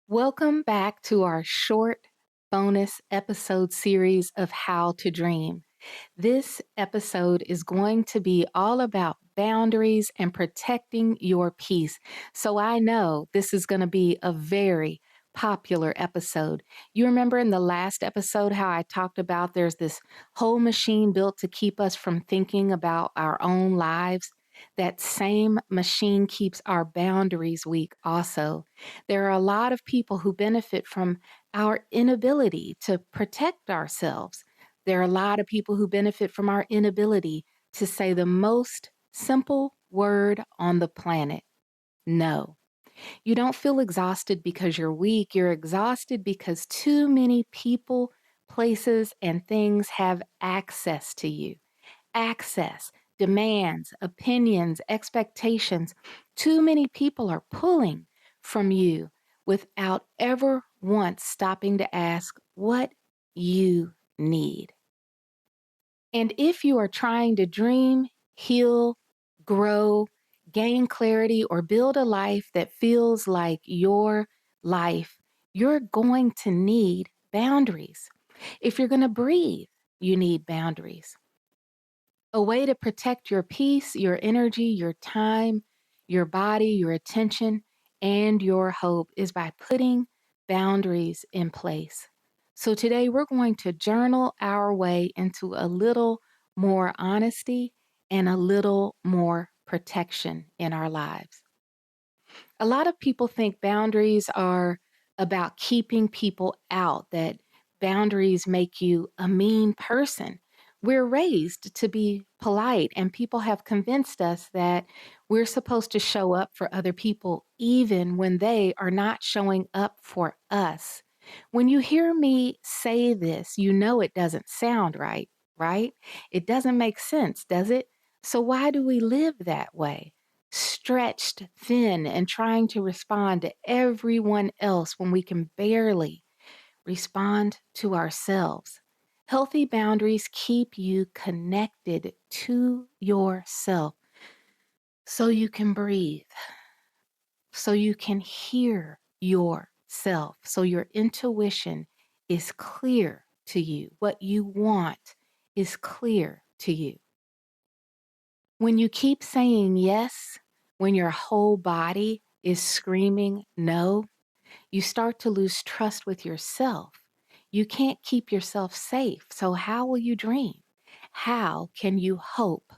Welcome back to our short bonus episode series of How to Dream. This episode is going to be all about boundaries and protecting your peace. So I know this is going to be a very popular episode. You remember in the last episode how I talked about there's this whole machine built to keep us from thinking about our own lives? That same machine keeps our boundaries weak also. There are a lot of people who benefit from our inability to protect ourselves. There are a lot of people who benefit from our inability to say the most simple word on the planet: no. You don't feel exhausted because you're weak. You're exhausted because too many people, places, and things have access to you. Access, demands, opinions, expectations. Too many people are pulling from you without ever once stopping to ask what you need. And if you are trying to dream, heal, grow, gain clarity, or build a life that feels like your life, you're going to need boundaries. If you're going to breathe, you need boundaries. A way to protect your peace, your energy, your time, your body, your attention, and your hope is by putting boundaries in place. So today we're going to journal our way into a little more honesty and a little more protection in our lives. A lot of people think boundaries are about keeping people out, that boundaries make you a mean person. We're raised to be polite, and people have convinced us that we're supposed to show up for other people even when they are not showing up for us. When you hear me say this, you know it doesn't sound right, right? It doesn't make sense, does it? So why do we live that way? Stretched thin and trying to respond to everyone else when we can barely respond to ourselves. Healthy boundaries keep you connected to yourself so you can breathe, so you can hear yourself, so your intuition is clear to you. What you want is clear to you. When you keep saying yes, when your whole body is screaming no, you start to lose trust with yourself. You can't keep yourself safe. So, how will you dream? How can you hope?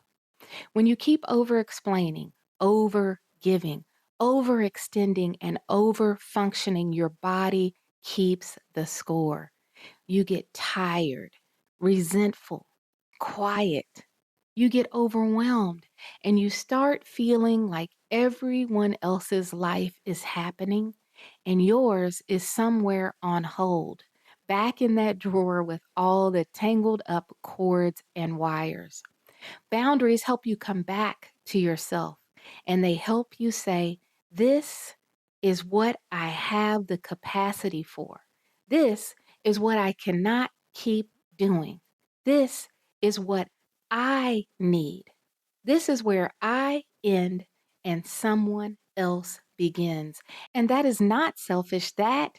When you keep over explaining, over giving, overextending, and over functioning, your body keeps the score. You get tired, resentful, quiet. You get overwhelmed and you start feeling like everyone else's life is happening and yours is somewhere on hold, back in that drawer with all the tangled up cords and wires. Boundaries help you come back to yourself, and they help you say, this is what I have the capacity for. This is what I cannot keep doing. This is what I need. This is where I end and someone else begins. And that is not selfish. That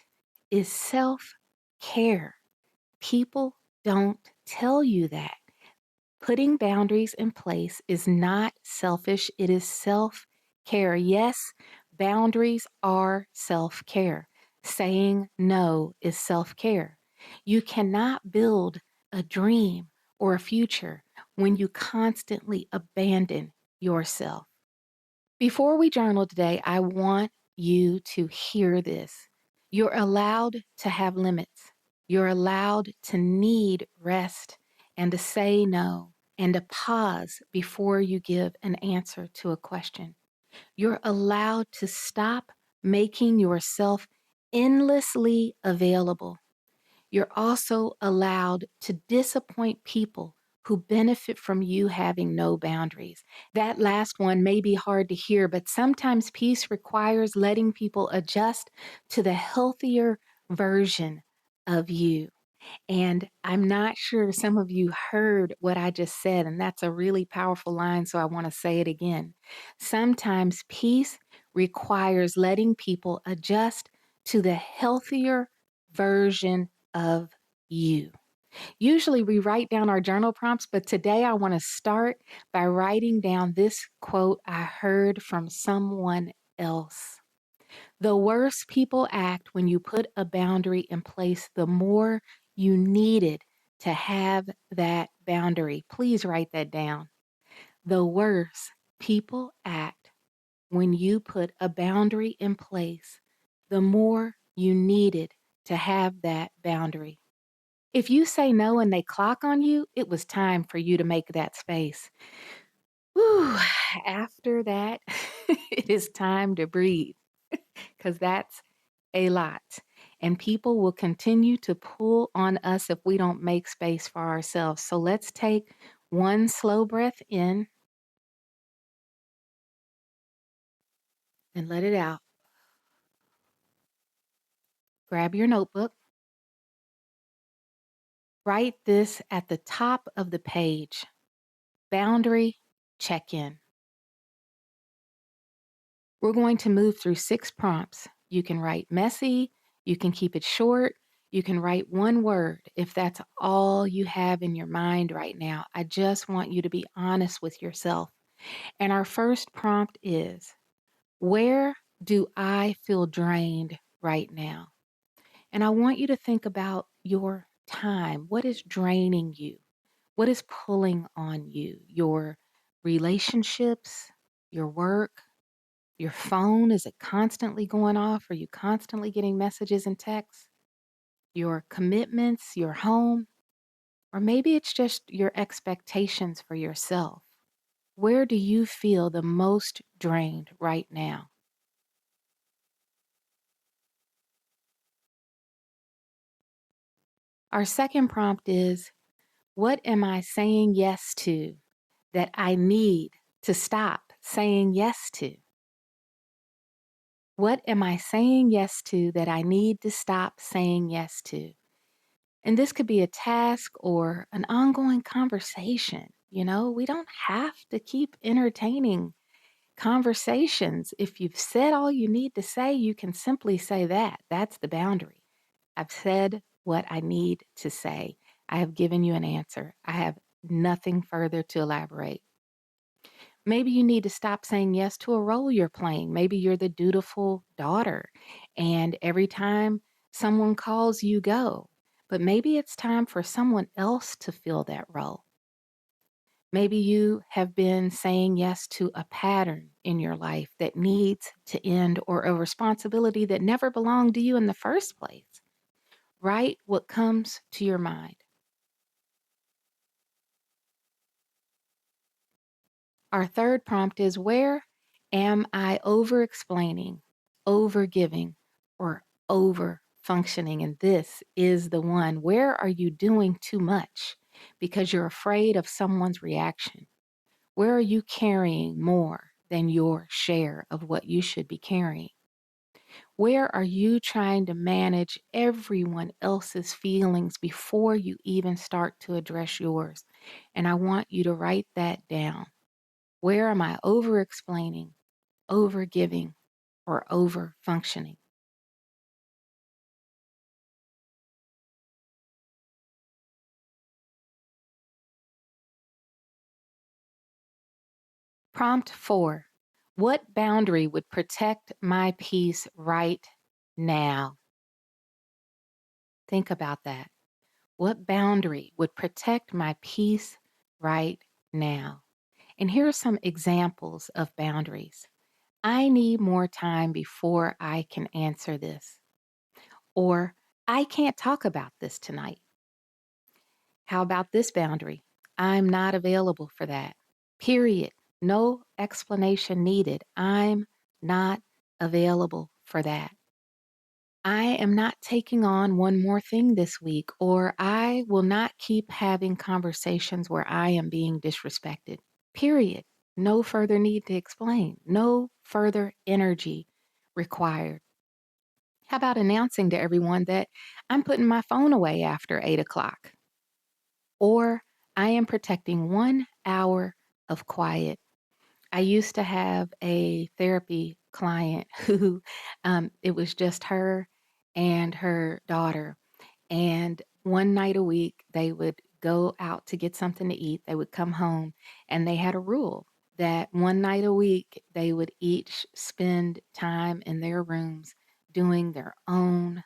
is self care. People don't tell you that. Putting boundaries in place is not selfish, it is self care. Yes, boundaries are self care. Saying no is self care. You cannot build a dream or a future when you constantly abandon yourself. Before we journal today, I want you to hear this. You're allowed to have limits. You're allowed to need rest and to say no and to pause before you give an answer to a question. You're allowed to stop making yourself endlessly available. You're also allowed to disappoint people who benefit from you having no boundaries. That last one may be hard to hear, but sometimes peace requires letting people adjust to the healthier version of you. And I'm not sure some of you heard what I just said, and that's a really powerful line, so I want to say it again. Sometimes peace requires letting people adjust to the healthier version of you. Usually we write down our journal prompts, but today I want to start by writing down this quote I heard from someone else. The worse people act when you put a boundary in place, the more you needed to have that boundary. Please write that down. The worse people act when you put a boundary in place, the more you needed to have that boundary. If you say no and they clock on you, it was time for you to make that space. Whew, after that, it is time to breathe because that's a lot. And people will continue to pull on us if we don't make space for ourselves. So let's take one slow breath in and let it out. Grab your notebook. Write this at the top of the page. Boundary check-in. We're going to move through 6 prompts. You can write messy, you can keep it short, you can write one word if that's all you have in your mind right now. I just want you to be honest with yourself. And our first prompt is, where do I feel drained right now? And I want you to think about your time. What is draining you? What is pulling on you? Your relationships, your work, your phone, is it constantly going off? Are you constantly getting messages and texts? Your commitments, your home, or maybe it's just your expectations for yourself. Where do you feel the most drained right now? Our second prompt is, what am I saying yes to that I need to stop saying yes to? What am I saying yes to that I need to stop saying yes to? And this could be a task or an ongoing conversation. You know, we don't have to keep entertaining conversations. If you've said all you need to say, you can simply say that. That's the boundary. I've said what I need to say. I have given you an answer. I have nothing further to elaborate. Maybe you need to stop saying yes to a role you're playing. Maybe you're the dutiful daughter, and every time someone calls, you go. But maybe it's time for someone else to fill that role. Maybe you have been saying yes to a pattern in your life that needs to end, or a responsibility that never belonged to you in the first place. Write what comes to your mind. Our third prompt is, where am I over explaining, over giving, or over functioning? And this is the one. Where are you doing too much because you're afraid of someone's reaction? Where are you carrying more than your share of what you should be carrying? Where are you trying to manage everyone else's feelings before you even start to address yours? And I want you to write that down. Where am I over explaining, over giving, or over functioning? Prompt 4. What boundary would protect my peace right now? Think about that. What boundary would protect my peace right now? And here are some examples of boundaries. I need more time before I can answer this. Or, I can't talk about this tonight. How about this boundary? I'm not available for that. Period. No explanation needed. I'm not available for that. I am not taking on one more thing this week, or I will not keep having conversations where I am being disrespected. Period. No further need to explain. No further energy required. How about announcing to everyone that I'm putting my phone away after 8 o'clock? Or I am protecting 1 hour of quiet. I used to have a therapy client who it was just her and her daughter. And one night a week, they would go out to get something to eat. They would come home, and they had a rule that one night a week, they would each spend time in their rooms doing their own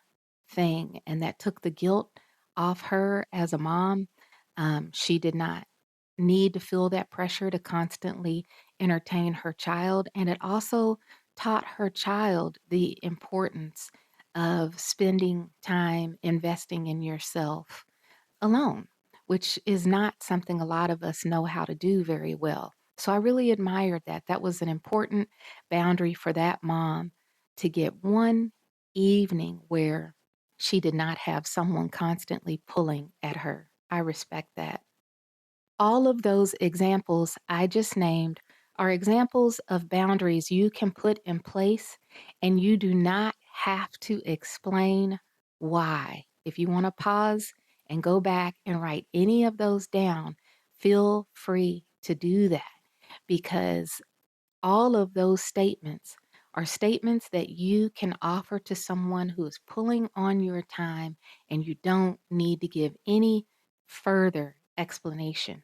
thing. And that took the guilt off her as a mom. She did not need to feel that pressure to constantly entertain her child. And it also taught her child the importance of spending time investing in yourself alone, which is not something a lot of us know how to do very well. So I really admired that. That was an important boundary for that mom to get one evening where she did not have someone constantly pulling at her. I respect that. All of those examples I just named are examples of boundaries you can put in place, and you do not have to explain why. If you want to pause and go back and write any of those down, feel free to do that, because all of those statements are statements that you can offer to someone who is pulling on your time, and you don't need to give any further explanation.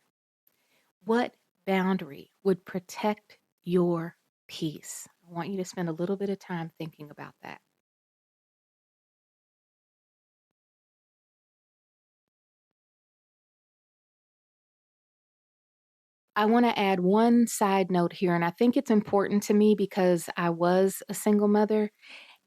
What boundary would protect your peace? I want you to spend a little bit of time thinking about that. I want to add one side note here, and I think it's important to me because I was a single mother.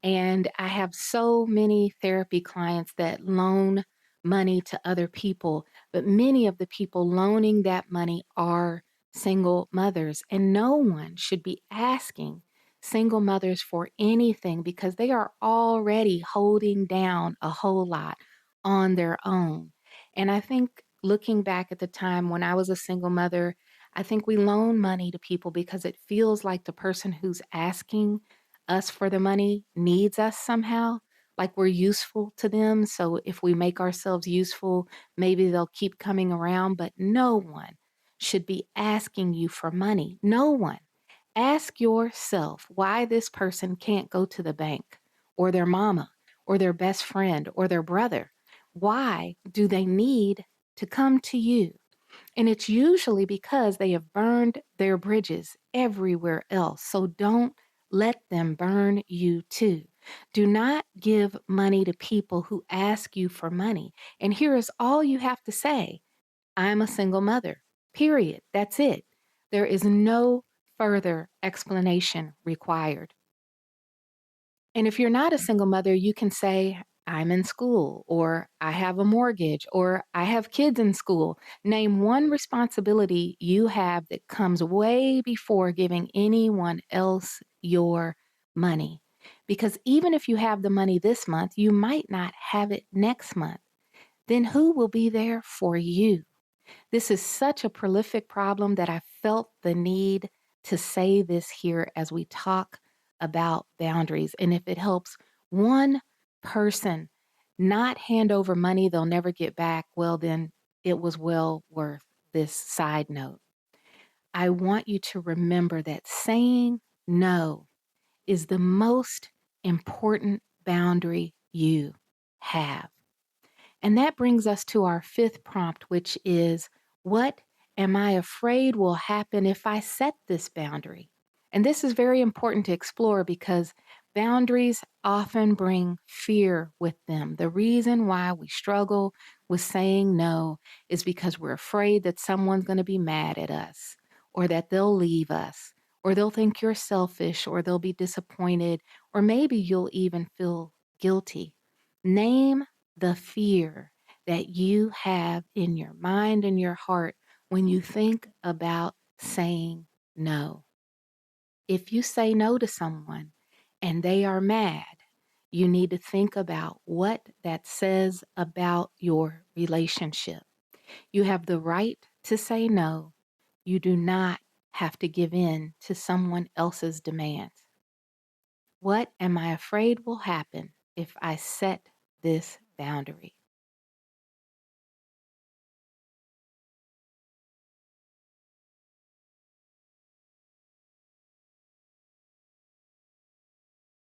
And I have so many therapy clients that loan money to other people, but many of the people loaning that money are single mothers. And no one should be asking single mothers for anything because they are already holding down a whole lot on their own. And I think looking back at the time when I was a single mother, I think we loan money to people because it feels like the person who's asking us for the money needs us somehow, like we're useful to them. So if we make ourselves useful, maybe they'll keep coming around. But no one should be asking you for money. No one. Ask yourself why this person can't go to the bank, or their mama, or their best friend, or their brother. Why do they need to come to you? And it's usually because they have burned their bridges everywhere else. So don't let them burn you too. Do not give money to people who ask you for money. And here is all you have to say: I'm a single mother, period. That's it. There is no further explanation required. And if you're not a single mother, you can say, I'm in school, or I have a mortgage, or I have kids in school. Name one responsibility you have that comes way before giving anyone else your money. Because even if you have the money this month, you might not have it next month. Then who will be there for you? This is such a prolific problem that I felt the need to say this here as we talk about boundaries. And if it helps one person not hand over money they'll never get back, well, then it was well worth this side note. I want you to remember that saying no is the most important boundary you have. And that brings us to our fifth prompt, which is, what am I afraid will happen if I set this boundary? And this is very important to explore because boundaries often bring fear with them. The reason why we struggle with saying no is because we're afraid that someone's going to be mad at us, or that they'll leave us, or they'll think you're selfish, or they'll be disappointed, or maybe you'll even feel guilty. Name the fear that you have in your mind and your heart when you think about saying no. If you say no to someone and they are mad, you need to think about what that says about your relationship. You have the right to say no. You do not have to give in to someone else's demands. What am I afraid will happen if I set this boundary?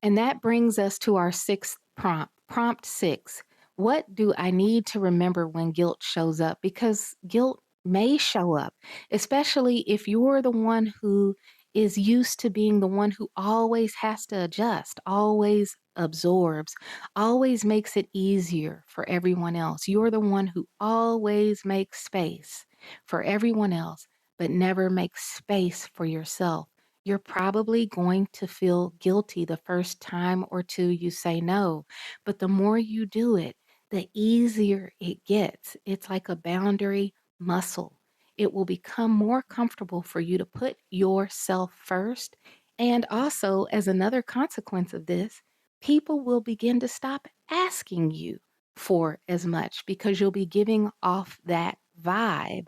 And that brings us to our sixth prompt. Prompt 6. What do I need to remember when guilt shows up? Because guilt may show up, especially if you're the one who is used to being the one who always has to adjust, always absorbs, always makes it easier for everyone else. You're the one who always makes space for everyone else, but never makes space for yourself. You're probably going to feel guilty the first time or two you say no, but the more you do it, the easier it gets. It's like a boundary muscle. It will become more comfortable for you to put yourself first. And also, as another consequence of this, people will begin to stop asking you for as much because you'll be giving off that vibe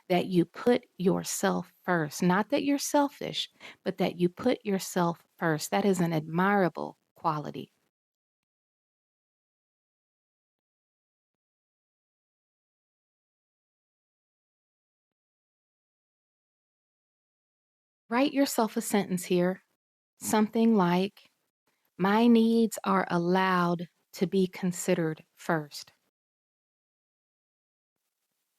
that you put yourself first. Not that you're selfish, but that you put yourself first. That is an admirable quality. Write yourself a sentence here, something like, my needs are allowed to be considered first.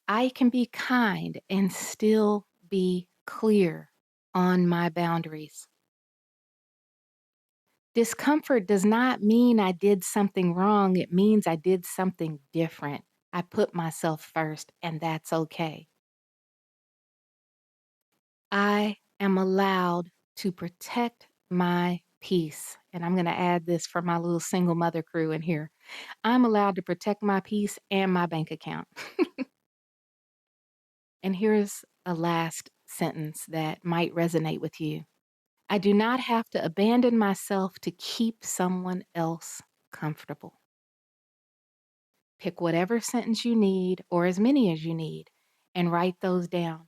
I can be kind and still be clear on my boundaries. Discomfort does not mean I did something wrong. It means I did something different. I put myself first, and that's okay. I am allowed to protect my peace. And I'm going to add this for my little single mother crew in here. I'm allowed to protect my peace and my bank account. And here's a last sentence that might resonate with you. I do not have to abandon myself to keep someone else comfortable. Pick whatever sentence you need, or as many as you need, and write those down.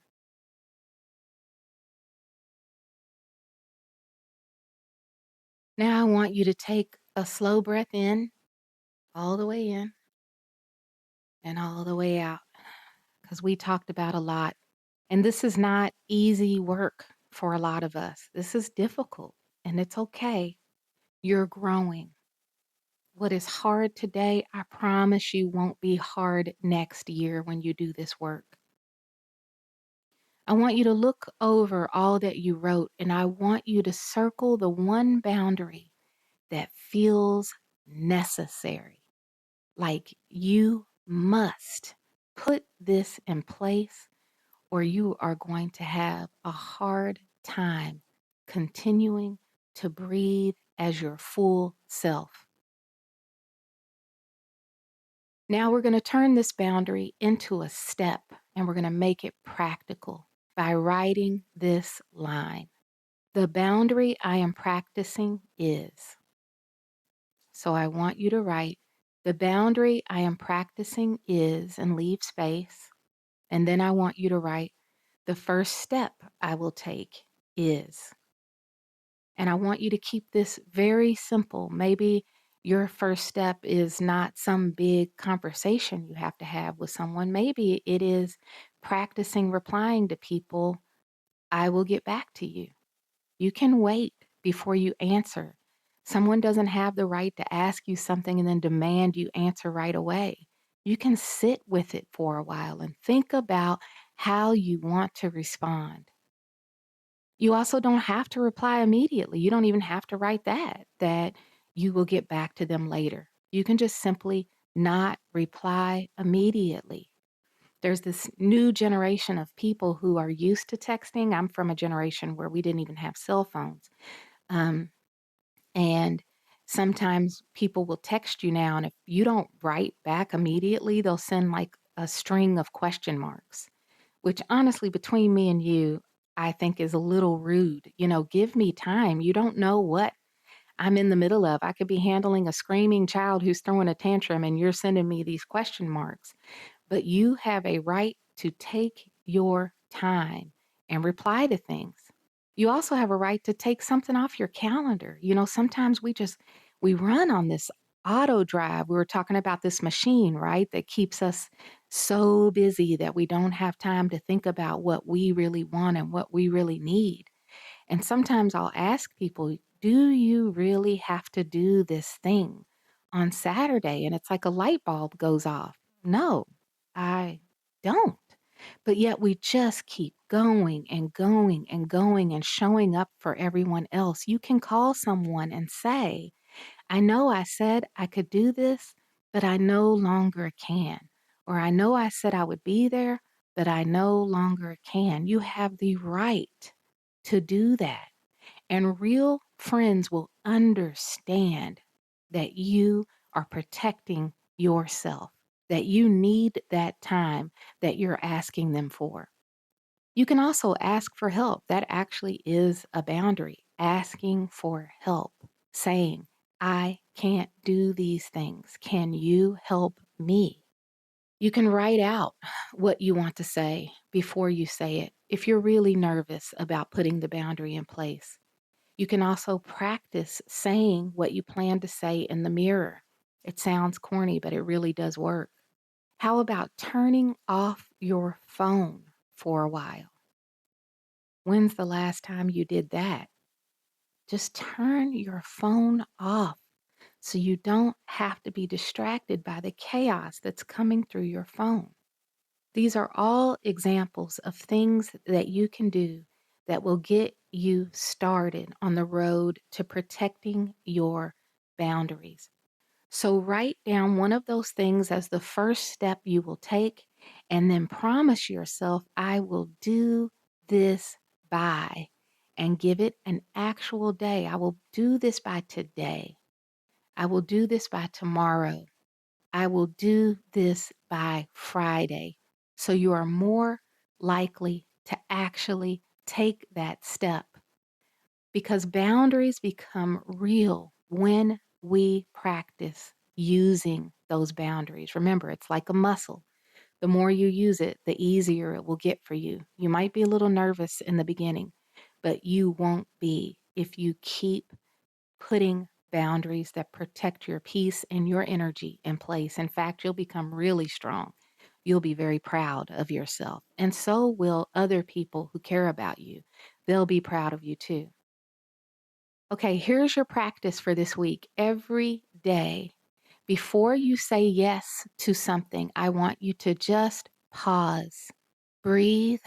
Now I want you to take a slow breath in, all the way in, and all the way out, because we talked about a lot. And this is not easy work for a lot of us. This is difficult, and it's okay. You're growing. What is hard today, I promise you won't be hard next year when you do this work. I want you to look over all that you wrote, and I want you to circle the one boundary that feels necessary. Like you must put this in place, or you are going to have a hard time continuing to breathe as your full self. Now we're going to turn this boundary into a step, and we're going to make it practical by writing this line. The boundary I am practicing is. So I want you to write, the boundary I am practicing is, and leave space. And then I want you to write, the first step I will take is. And I want you to keep this very simple. Maybe your first step is not some big conversation you have to have with someone. Maybe it is practicing replying to people, I will get back to you. You can wait before you answer. Someone doesn't have the right to ask you something and then demand you answer right away. You can sit with it for a while and think about how you want to respond. You also don't have to reply immediately. You don't even have to write that you will get back to them later. You can just simply not reply immediately. There's this new generation of people who are used to texting. I'm from a generation where we didn't even have cell phones. Um, and sometimes people will text you now, and if you don't write back immediately, they'll send like a string of question marks, which honestly, between me and you, I think is a little rude. Give me time. You don't know what I'm in the middle of. I could be handling a screaming child who's throwing a tantrum, and you're sending me these question marks. But you have a right to take your time and reply to things. You also have a right to take something off your calendar. Sometimes we run on this auto drive. We were talking about this machine, right? That keeps us so busy that we don't have time to think about what we really want and what we really need. And sometimes I'll ask people, do you really have to do this thing on Saturday and it's like a light bulb goes off. No, I don't. But yet we just keep going and going and going and showing up for everyone else. You can call someone and say, I know I said I could do this, but I no longer can. Or I know I said I would be there, but I no longer can. You have the right to do that. And real friends will understand that you are protecting yourself, that you need that time that you're asking them for. You can also ask for help. That actually is a boundary. Asking for help, saying, I can't do these things. Can you help me? You can write out what you want to say before you say it if you're really nervous about putting the boundary in place. You can also practice saying what you plan to say in the mirror. It sounds corny, but it really does work. How about turning off your phone for a while? When's the last time you did that? Just turn your phone off so you don't have to be distracted by the chaos that's coming through your phone. These are all examples of things that you can do that will get you started on the road to protecting your boundaries. So write down one of those things as the first step you will take, and then promise yourself, I will do this by, and give it an actual day. I will do this by today. I will do this by tomorrow. I will do this by Friday. So you are more likely to actually take that step, because boundaries become real when we practice using those boundaries. Remember, it's like a muscle. The more you use it, the easier it will get for you. You might be a little nervous in the beginning, but you won't be if you keep putting boundaries that protect your peace and your energy in place. In fact, you'll become really strong. You'll be very proud of yourself. And so will other people who care about you. They'll be proud of you too. Okay, here's your practice for this week. Every day, before you say yes to something, I want you to just pause, breathe,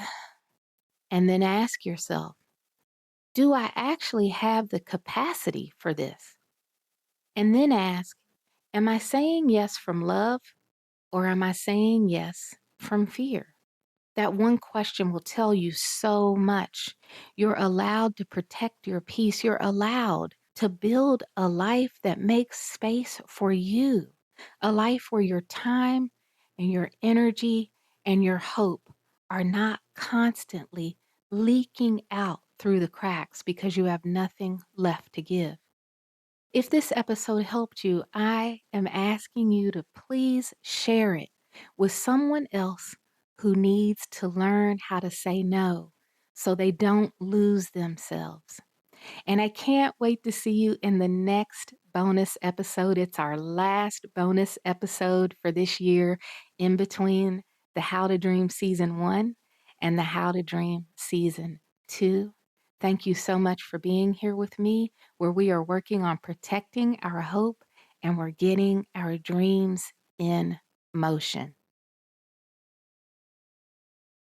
and then ask yourself, do I actually have the capacity for this? And then ask, am I saying yes from love, or am I saying yes from fear? That one question will tell you so much. You're allowed to protect your peace. You're allowed to build a life that makes space for you, a life where your time and your energy and your hope are not constantly leaking out through the cracks because you have nothing left to give. If this episode helped you, I am asking you to please share it with someone else who needs to learn how to say no so they don't lose themselves. And I can't wait to see you in the next bonus episode. It's our last bonus episode for this year, in between the How to Dream Season 1 and the How to Dream Season 2. Thank you so much for being here with me, where we are working on protecting our hope and we're getting our dreams in motion.